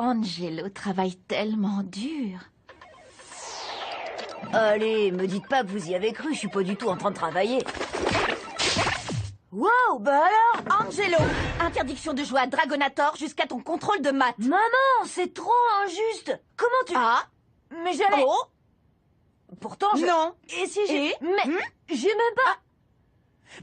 Angelo travaille tellement dur. Allez, me dites pas que vous y avez cru, je suis pas du tout en train de travailler. Wow, bah alors Angelo, interdiction de jouer à Dragonator jusqu'à ton contrôle de maths. Maman, c'est trop injuste. Comment tu... Ah, Mais j'allais... oh, Pourtant, je... non. Et si j'ai... Et Mais j'ai même pas...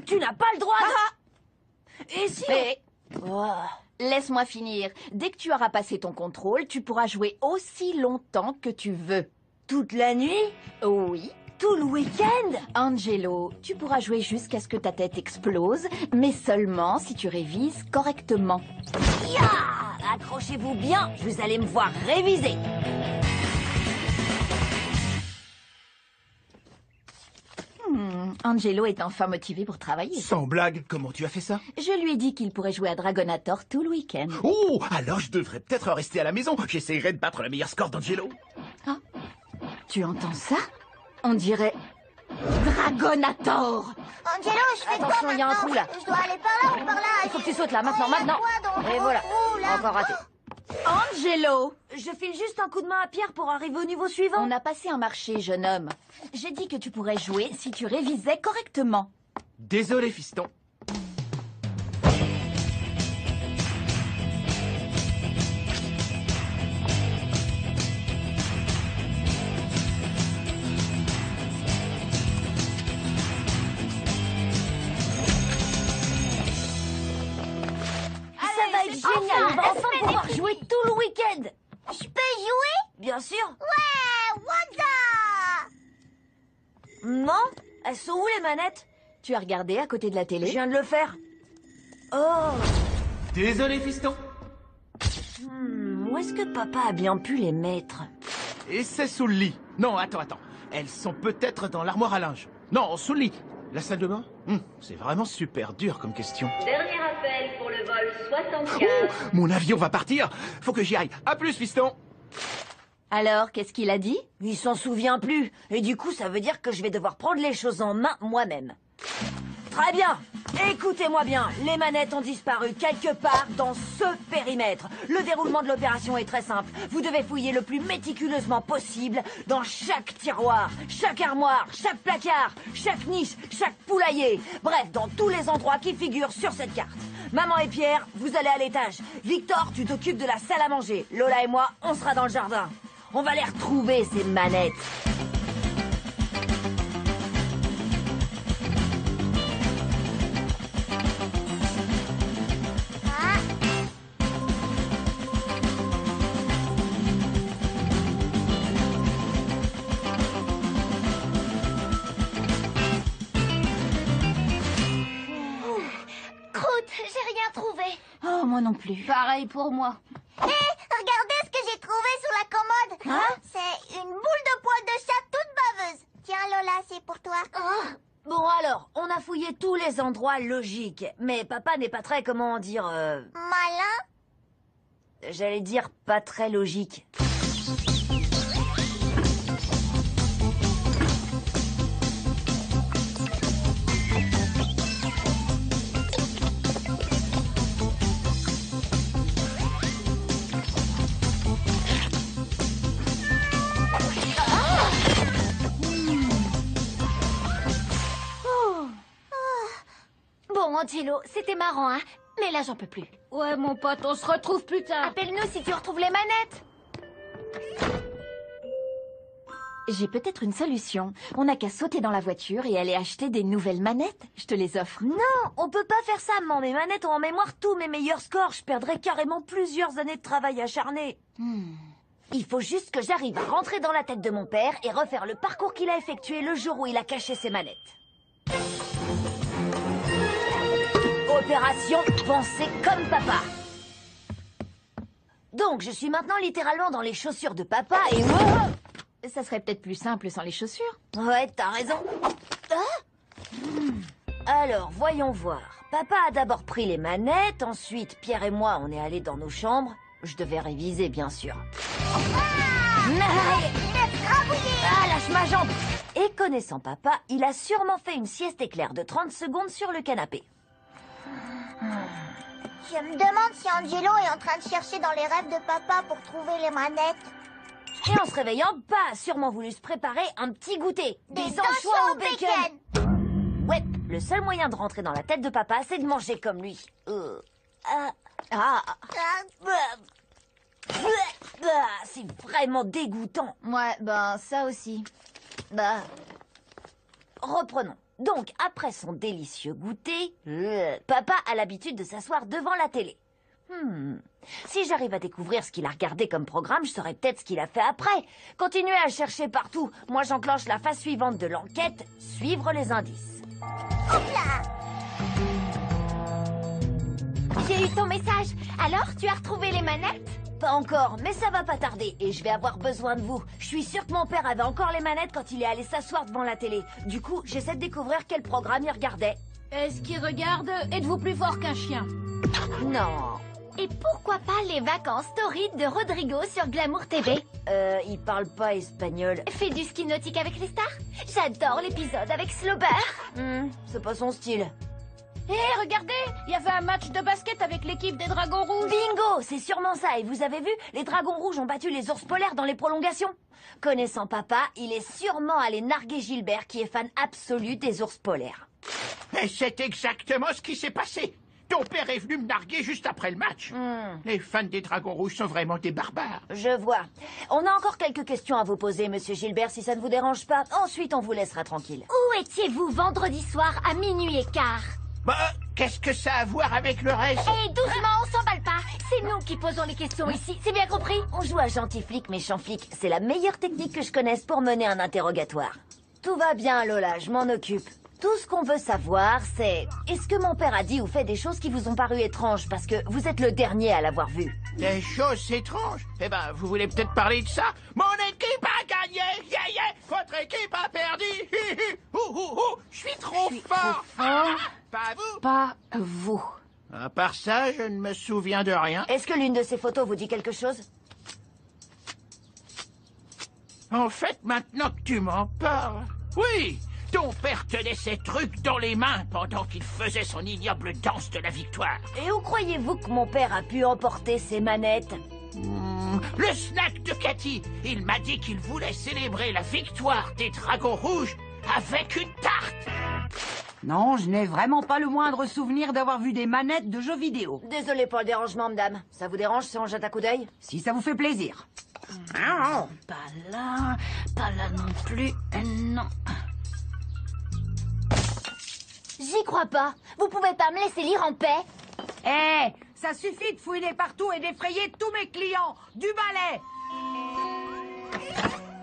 Tu n'as pas le droit de... Et si... Mais Oh. laisse-moi finir. Dès que tu auras passé ton contrôle, tu pourras jouer aussi longtemps que tu veux. Toute la nuit? Oui. Tout le week-end? Angelo, tu pourras jouer jusqu'à ce que ta tête explose, mais seulement si tu révises correctement. Ya! Accrochez-vous bien, vous allez me voir réviser. Angelo est enfin motivé pour travailler. Sans blague, comment tu as fait ça? Je lui ai dit qu'il pourrait jouer à Dragonator tout le week-end. Oh, alors je devrais peut-être rester à la maison. J'essayerai de battre le meilleur score d'Angelo. Tu entends ça? On dirait Dragonator. Angelo, je fais Attention, quoi il y a un maintenant? trou, là. Je dois aller par là ou par là? Il faut que tu sautes là, maintenant, Il y a maintenant. quoi dans Et le voilà, trou, là? encore raté. Angelo, Je file juste un coup de main à Pierre pour arriver au niveau suivant. on a passé un marché, jeune homme. J'ai dit que tu pourrais jouer si tu révisais correctement. Désolé, fiston. Ça va être génial, on va enfin pouvoir jouer tout le week-end. Je peux jouer? Bien sûr. Ouais, what's Non? Elles sont où les manettes? Tu as regardé à côté de la Je télé? viens de le faire. Oh. Désolé, fiston. Où est-ce que papa a bien pu les mettre? Et c'est sous le lit. Non, attends. Elles sont peut-être dans l'armoire à linge. Non, sous le lit. La salle de bain? C'est vraiment super dur comme question. Dernier appel pour le vol 75. Oh, mon avion va partir. Faut que j'y aille. À plus, fiston. Alors, qu'est-ce qu'il a dit? Il s'en souvient plus. Et du coup, ça veut dire que je vais devoir prendre les choses en main moi-même. Très bien. Écoutez-moi bien. Les manettes ont disparu quelque part dans ce périmètre. Le déroulement de l'opération est très simple. Vous devez fouiller le plus méticuleusement possible dans chaque tiroir, chaque armoire, chaque placard, chaque niche, chaque poulailler. Bref, dans tous les endroits qui figurent sur cette carte. Maman et Pierre, vous allez à l'étage. Victor, tu t'occupes de la salle à manger. Lola et moi, on sera dans le jardin. On va les retrouver, ces manettes. Croûte, j'ai rien trouvé. Oh, moi non plus. Pareil pour moi. Hé, regardez ce que j'ai trouvé sur la commode. Hein? C'est une boule de poils de chat toute baveuse. Tiens, Lola, c'est pour toi. Bon alors, on a fouillé tous les endroits logiques. Mais papa n'est pas très, comment dire... Malin. J'allais dire pas très logique. Bon, Angelo, c'était marrant, hein? Mais là, j'en peux plus. Ouais, mon pote, on se retrouve plus tard. Appelle-nous si tu retrouves les manettes. J'ai peut-être une solution. On n'a qu'à sauter dans la voiture et aller acheter des nouvelles manettes. Je te les offre. Non, on peut pas faire ça, maman. Mes manettes ont en mémoire tous mes meilleurs scores. Je perdrais carrément plusieurs années de travail acharné. Il faut juste que j'arrive à rentrer dans la tête de mon père et refaire le parcours qu'il a effectué le jour où il a caché ses manettes. Opération penser comme papa. Donc, je suis maintenant littéralement dans les chaussures de papa et... Ça serait peut-être plus simple sans les chaussures. Ouais, t'as raison. Alors, voyons voir. Papa a d'abord pris les manettes, ensuite Pierre et moi, on est allés dans nos chambres. Je devais réviser, bien sûr. Ah, lâche ma jambe! Et connaissant papa, il a sûrement fait une sieste éclair de 30 secondes sur le canapé. Je me demande si Angelo est en train de chercher dans les rêves de papa pour trouver les manettes. Et en se réveillant, Pa a sûrement voulu se préparer un petit goûter. Des anchois au bacon. Ouais, le seul moyen de rentrer dans la tête de papa, c'est de manger comme lui. C'est vraiment dégoûtant. Ouais, ben, ça aussi. Bah, Reprenons. Donc, après son délicieux goûter, papa a l'habitude de s'asseoir devant la télé. Si j'arrive à découvrir ce qu'il a regardé comme programme, je saurai peut-être ce qu'il a fait après. Continuez à chercher partout. Moi, j'enclenche la phase suivante de l'enquête, suivre les indices. J'ai eu ton message. Alors, tu as retrouvé les manettes? Pas encore, mais ça va pas tarder et je vais avoir besoin de vous. Je suis sûre que mon père avait encore les manettes quand il est allé s'asseoir devant la télé. Du coup, j'essaie de découvrir quel programme il regardait. Est-ce qu'il regarde Êtes-vous plus fort qu'un chien? Non. Et pourquoi pas les vacances torrides de Rodrigo sur Glamour TV? Il parle pas espagnol. Fais du ski nautique avec les stars? J'adore l'épisode avec Slober. C'est pas son style. Hé, regardez, il y avait un match de basket avec l'équipe des Dragons Rouges. Bingo, c'est sûrement ça. Et vous avez vu, les dragons rouges ont battu les ours polaires dans les prolongations. Connaissant papa, il est sûrement allé narguer Gilbert, qui est fan absolu des ours polaires. Et c'est exactement ce qui s'est passé. Ton père est venu me narguer juste après le match. Les fans des Dragons Rouges sont vraiment des barbares. Je vois. On a encore quelques questions à vous poser, monsieur Gilbert, si ça ne vous dérange pas. Ensuite, on vous laissera tranquille. Où étiez-vous vendredi soir à minuit et quart? Bah, qu'est-ce que ça a à voir avec le reste? Hé, doucement, on s'emballe pas. C'est nous qui posons les questions ici, c'est bien compris? On joue à gentil flic, méchant flic. C'est la meilleure technique que je connaisse pour mener un interrogatoire. Tout va bien, Lola, je m'en occupe. Tout ce qu'on veut savoir, c'est... Est-ce que mon père a dit ou fait des choses qui vous ont paru étranges? Parce que vous êtes le dernier à l'avoir vu. Des choses étranges? Eh ben, vous voulez peut-être parler de ça? Mon équipe a gagné! Yeah, yeah! Votre équipe a perdu! Hi, hi. Je suis trop fort! Pas vous? Pas vous. À part ça, je ne me souviens de rien. Est-ce que l'une de ces photos vous dit quelque chose? En fait, maintenant que tu m'en parles... Oui! Ton père tenait ces trucs dans les mains pendant qu'il faisait son ignoble danse de la victoire. Et où croyez-vous que mon père a pu emporter ces manettes? Le snack de Cathy. Il m'a dit qu'il voulait célébrer la victoire des Dragons Rouges avec une tarte. Non, je n'ai vraiment pas le moindre souvenir d'avoir vu des manettes de jeux vidéo. Désolé pour le dérangement, madame. Ça vous dérange si on jette un coup d'œil? Si ça vous fait plaisir. Pas là non plus, non. J'y crois pas. Vous pouvez pas me laisser lire en paix? Eh, ça suffit de fouiner partout et d'effrayer tous mes clients. Du balai.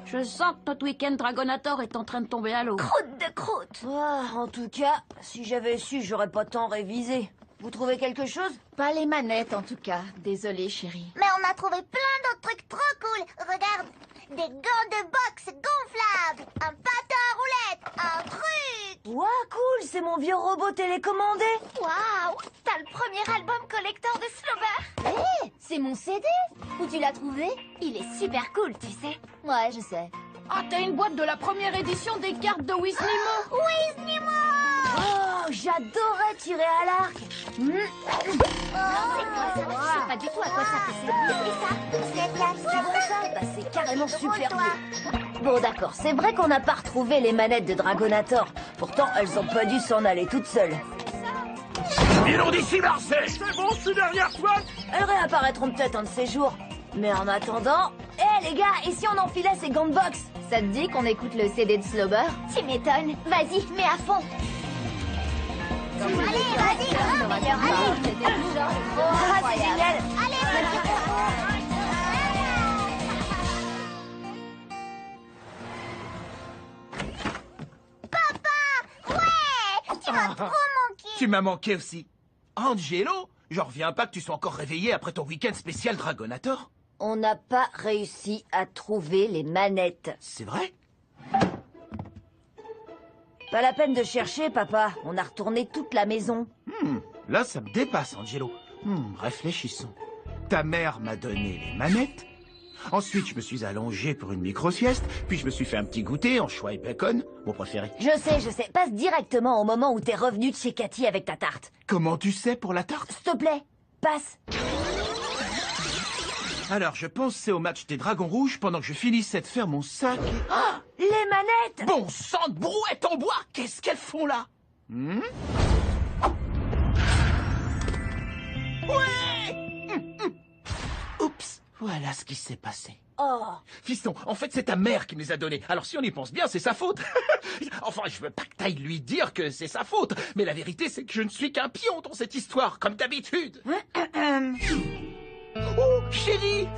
Je sens que notre week-end Dragonator est en train de tomber à l'eau. Croûte de croûte. En tout cas, si j'avais su, j'aurais pas tant révisé. Vous trouvez quelque chose? pas les manettes en tout cas. Désolée, chérie. Mais on a trouvé plein d'autres trucs trop cool. Regarde, des gants de boxe gonflables, un patin à roulettes, un truc. Ouah, cool, c'est mon vieux robot télécommandé. Waouh, t'as le premier album collector de Slober. Hé, c'est mon CD. Où tu l'as trouvé? Il est super cool, tu sais. Ouais, je sais. Ah, t'as une boîte de la première édition des cartes de Wisnimo. Wisnimo! Oh, j'adorais tirer à l'arc. C'est pas du tout à quoi ça peut servir. Et ça, c'est la Tu vois ça? Bah, c'est carrément super toi. vieux. Bon, d'accord, c'est vrai qu'on n'a pas retrouvé les manettes de Dragonator. Pourtant, elles ont pas dû s'en aller toutes seules. Filons d'ici, Marseille! C'est bon, je suis derrière toi! Elles réapparaîtront peut-être un de ces jours. Mais en attendant... Hé, les gars, et si on enfilait ces gants de boxe? Ça te dit qu'on écoute le CD de Slober? Tu m'étonnes. Vas-y, mets à fond. Allez, vas-y, grimpe. Ah, c'est génial! Tu m'as trop manqué. Tu m'as manqué aussi. Angelo, j'en reviens pas que tu sois encore réveillé après ton week-end spécial Dragonator. On n'a pas réussi à trouver les manettes. C'est vrai? Pas la peine de chercher, papa. On a retourné toute la maison. Là, ça me dépasse, Angelo. Réfléchissons. Ta mère m'a donné les manettes. Ensuite, je me suis allongé pour une micro-sieste. Puis je me suis fait un petit goûter, anchois et bacon, mon préféré. Je sais. Passe directement au moment où t'es revenu de chez Cathy avec ta tarte. Comment tu sais pour la tarte? S'il te plaît. passe? Alors, je pensais au match des Dragons Rouges pendant que je finissais de faire mon sac. Oh, les manettes! Bon sang de brouette en bois, qu'est-ce qu'elles font là? Ouais! Oups, voilà ce qui s'est passé. Oh, Fiston, en fait, c'est ta mère qui me les a donnés. Alors si on y pense bien, c'est sa faute. Enfin, je veux pas que t'ailles lui dire que c'est sa faute. Mais la vérité, c'est que je ne suis qu'un pion dans cette histoire, comme d'habitude. Oh, chérie!